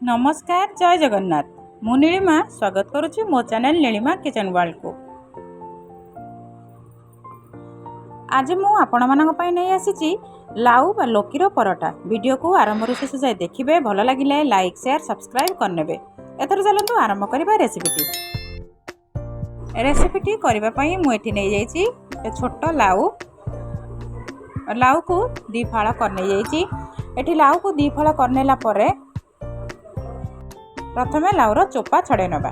नमस्कार जय जगन्नाथ मु नीलिमा स्वागत करुच्ची मो चैनल नीलिमा किचन वर्ल्ड को। आज मु आपण मानक पई नै आसीची लाउ बा लोकीर परोटा। वीडियो को आरंभ रु शेष जाय देखिबे, भल लागिले लाइक शेयर सब्सक्राइब करनेबे। एथर चलंतु आरंभ करबा रेसिपीटी करबा पई मु एठी नै जाईची छोट लाउ को दी फाळा करने जाईची। एठी लाउ को दी फाळा करनेला परे प्रथमे लाउर चोपा छड़े नबा।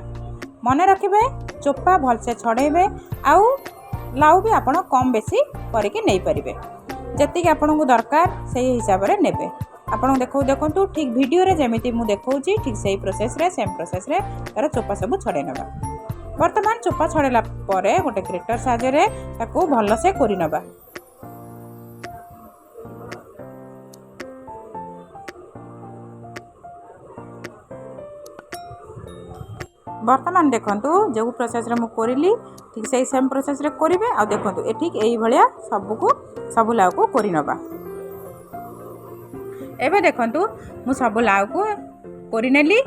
मन रखिबे चोपा भलसे छड़ेबे। आउ लाउ भी आपण कम बेसी करके नहीं परिबे, जतिक आपन को दरकार सही हिसाब रे नेबे। आपन देखंतु ठीक वीडियो रे जेमिति मु देखौची ठीक सही प्रोसेस रे सेम प्रोसेस रे तार चोपा सब छड़े नबा। वर्तमान चोपा छड़ेला परे गोटे ग्रेटर साहाय्य रे ताको भलसे कोरि नबा। वर्तमान देखंतु जो प्रोसेस रे मु कोरिली ठीक सही सेम प्रोसेस रे करिवे। आ देखंतु ए ठीक एई भलिया सब लाउ को कोरि नबा। एबे देखंतु मु सब लाउ को कोरि नेली।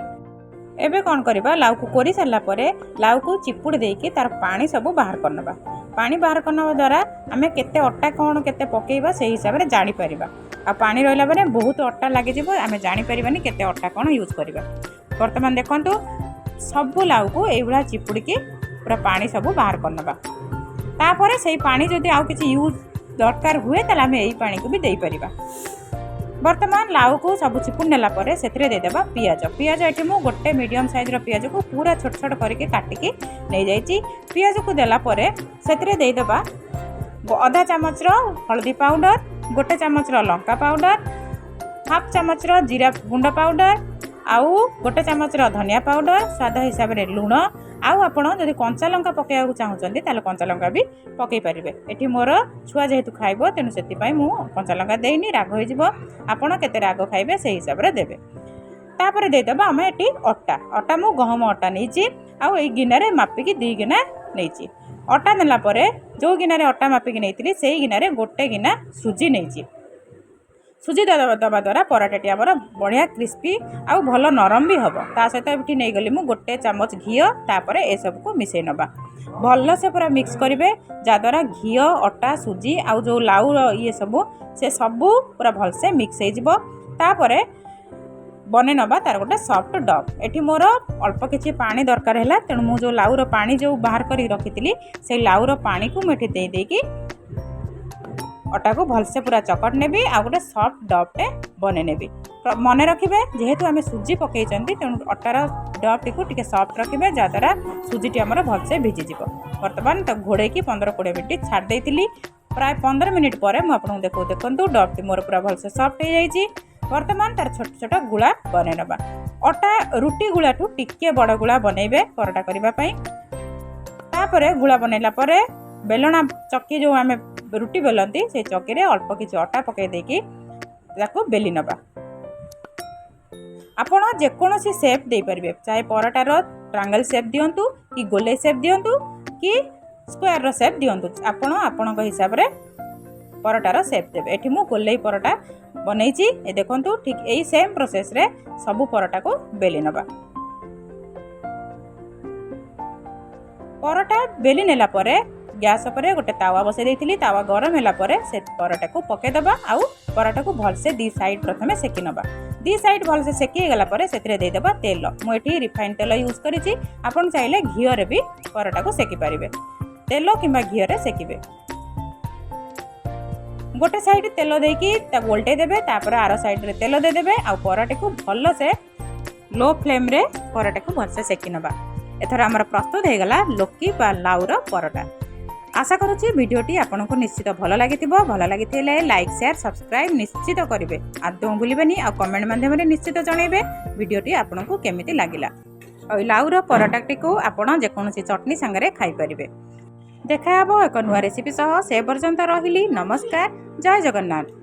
एबे कोन करबा, लाउ को कोरि सरला परे लाउ को चिपुड़ देकी तार पानी सब बाहर करनबा। पानी बाहर करनबा द्वारा हमें केते अट्टा कोन केते पकेइबा सही हिसाब रे जानि परिबा। आ पानी रहला परे बहुत अट्टा लागि जिवो, हमें जानि परिबानी केते अट्टा कोन यूज करबा। वर्तमान देखंतु सब लाउ को एई भला चिपुड़ी पूरा पानी सब बाहर करनबा। तापरे सेई पानी जदि आउ किछि यूज दरकार हुए ताले हमें एई पानी को भी देई परिबा। वर्तमान लाउ को सब चिपुड़ नेला परे सेथिरे दे देबा पियाज एठी मु गोटे मीडियम साइज रो पियाज को पूरा छोट छोट करके काटिकी नै जाईची। पियाज को देला परे सेथिरे दे देबा आधा चामच रो हल्दी पाउडर, गोटे चामच रो लंका पाउडर, हाफ चामच रो जीरा गुंड पाउडर, आउ गोटे चामच धनिया पाउडर, स्वाद हिसाब रे लुण। आउ आपण जदि कंचा लंका पकेया चाहूचंदी ताले कंचा लंका भी पकई परिबे। एठी मोर छुआ जेहेतु खाइबो तेनु सेति पई मु कंचा लंका देइनी, राग होई जिवो। आपण केते राग खाइबे सेही हिसाब रे देबे। तापरे दे देबा हम एठी अट्टा मु गहम अट्टा नैची। आउ एई गिना रे मापिकी 2 गिना नैची। अट्टा नेला परे जो गिना रे अट्टा मापिकी नैतिली सेही गिना रे गोटे गिना सुजी नैची। सुजी दबा द्वारा पराठाटी आमर बढ़िया क्रिस्पी आउ भल नरम भी हम। ता सहित ये नहीं गली मु गोटे चामच घी तापर ए सब को मिसई नबा। भल से पूरा मिक्स करेंगे जहाद्वारा घी अटा सुजी आउ जो लाउ ये सब से सबू पूरा भल से मिक्स हो बने नबा तार गोटे सॉफ्ट डॉ। एठी मोर अल्प किछि पानी दरकार है, तेणु मु जो लाउर पानी जो बाहर करी रखी से लाउर पानी को मुझे दे देकी अटा को भलसे पूरा चकट नेबी आ गोटे सॉफ्ट डॉटे बने नेबी। मन रखिबे जेहेतु आमे सुजी पकई चंदी तेणु अटार डॉटी को टिके सॉफ्ट रखिबे जहाद्वारा सुजीटी आमर भलसे भिजी जिवो। वर्तमान तो घोड़े की 15-20 मिनिट छाड़ देइतिली। प्राय 15 मिनिट पर मु आपन देखंतु डॉटी मोर पूरा भलसे सॉफ्ट हो जाइछि। वर्तमान तार छोट छोट गुला बने नबा। अटा रुटी गुला ठू टिके बड़ गुला बनइबे परोटा करिबा पई। तापरे गुला बनैला परे बेलना चक्की जो आमे रुटी बेलती से चक्की रे अल्प किछि अटा पके देकी ताको बेली नबा। आपण जेकोसी शेप दे परिबे, चाहे परोटार ट्रायंगल शेप दियंतु कि गोले शेप दियंतु कि स्क्वायर रो शेप दियंतु। आपण आपणक हिसाब रे परोटार शेप देबे। एठी मु गोले परोटा बनैछि। ए देखंतु ठीक एई सेम प्रोसेस रे सब परोटा को बेली नबा। परोटा बेली नेला परे गैस पर गोटे तावा बसई देइथिली। तावा गरम होला परे से परोटा को पके दबा। आउ परोटा को भलसे दी साइड प्रथमे सेकी नबा। दी साइड भलसे सेकी गला परे सेतिरे दे देबा तेल। मु एठी रिफाइन तेल यूज करिछि, आपन चाहिले घियो रे भी परोटा को सेकी परिबे। तेल किंबा घियो रे सेकीबे। गोटे साइड तेल देकी ता गोलटे देबे, तापर आरो साइड रे तेल दे देबे। आ परोटा को भलसे लो फ्लेम रे परोटा को भलसे सेकी नबा। एथरा हमर प्रस्तुत हे गला लोकी बा लाउर परोटा। आशा करुच्ची वीडियोटी आपन को निश्चित भल लगी लाइक शेयर सब्सक्राइब निश्चित करेंगे। आदौ भूलें आ कमेंट माध्यम निश्चित जनइबे वीडियोटी आपन को केमिति लागिला। और लाउर परोटाटी को आपन जेकोसी चटनी सांगरे खाई परिबे। देखा हबो एक नुआ रेसिपी सह। से पर्यंत रहिली नमस्कार जय जगन्नाथ।